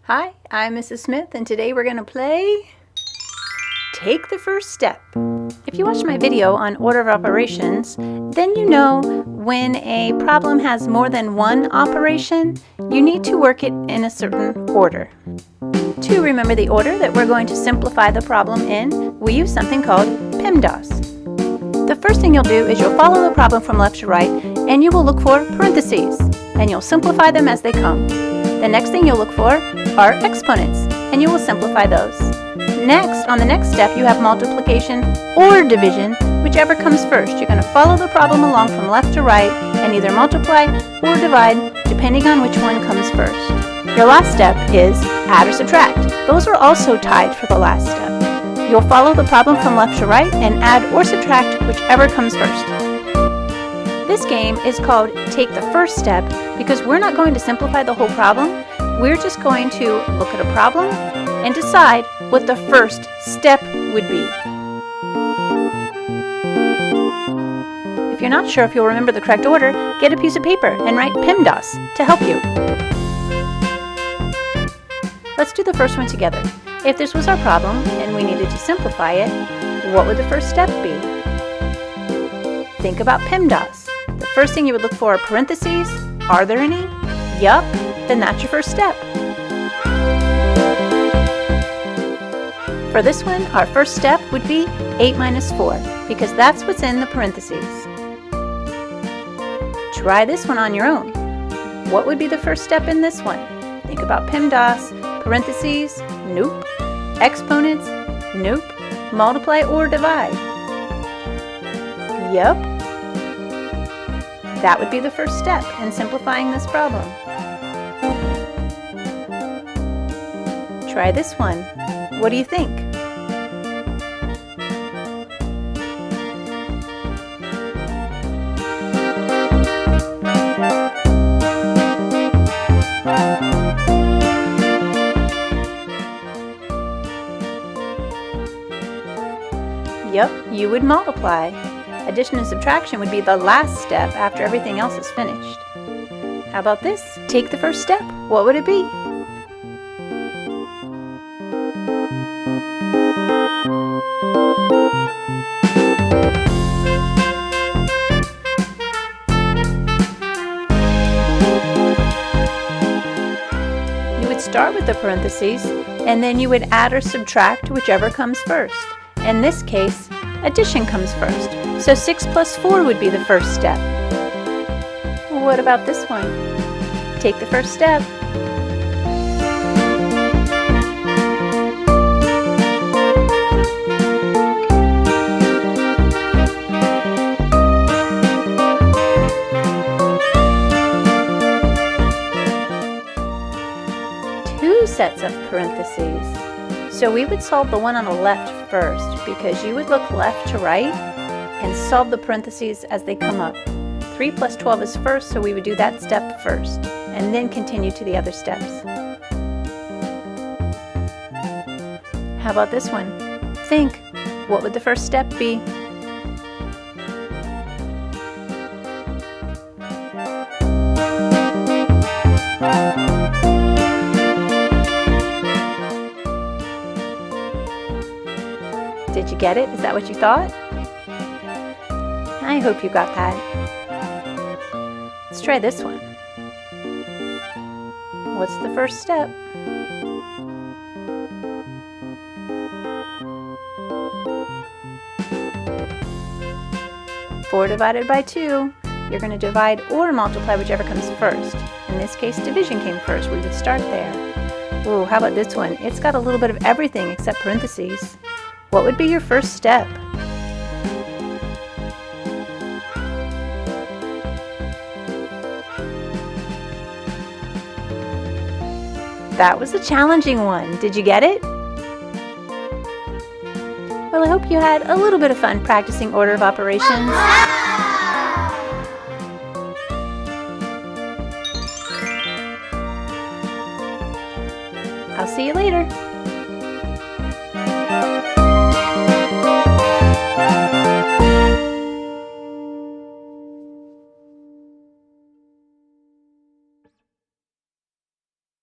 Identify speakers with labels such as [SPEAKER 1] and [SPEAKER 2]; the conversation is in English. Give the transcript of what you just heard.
[SPEAKER 1] Hi, I'm Mrs. Smith, and today we're going to play Take the First Step. If you watched my video on order of operations, then you know when a problem has more than one operation, you need to work it in a certain order. To remember the order that we're going to simplify the problem in, we use something called PEMDAS. The first thing you'll do is you'll follow the problem from left to right, and you will look for parentheses, and you'll simplify them as they come. The next thing you'll look for are exponents, and you will simplify those. Next, on the next step, you have multiplication or division, whichever comes first. You're going to follow the problem along from left to right and either multiply or divide, depending on which one comes first. Your last step is add or subtract. Those are also tied for the last step. You'll follow the problem from left to right and add or subtract whichever comes first. This game is called Take the First Step because we're not going to simplify the whole problem. We're just going to look at a problem and decide what the first step would be. If you're not sure if you'll remember the correct order, get a piece of paper and write PEMDAS to help you. Let's do the first one together. If this was our problem and we needed to simplify it, what would the first step be? Think about PEMDAS. The first thing you would look for are parentheses. Are there any? Yup, then that's your first step. For this one, our first step would be 8 minus 4, because that's what's in the parentheses. Try this one on your own. What would be the first step in this one? Think about PEMDAS. Parentheses? Nope. Exponents? Nope. Multiply or divide? Yup. That would be the first step in simplifying this problem. Try this one. What do you think? Yep, you would multiply. Addition and subtraction would be the last step after everything else is finished. How about this? Take the first step. What would it be? You would start with the parentheses, and then you would add or subtract whichever comes first. In this case, addition comes first, so 6 plus 4 would be the first step. What about this one? Take the first step. Two sets of parentheses. So we would solve the one on the left first, because you would look left to right and solve the parentheses as they come up. 3 plus 12 is first, so we would do that step first, and then continue to the other steps. How about this one? Think, what would the first step be? Did you get it? Is that what you thought? I hope you got that. Let's try this one. What's the first step? Four divided by 2. You're going to divide or multiply whichever comes first. In this case, division came first. We would start there. Ooh, how about this one? It's got a little bit of everything except parentheses. What would be your first step? That was a challenging one. Did you get it? Well, I hope you had a little bit of fun practicing order of operations. I'll see you later.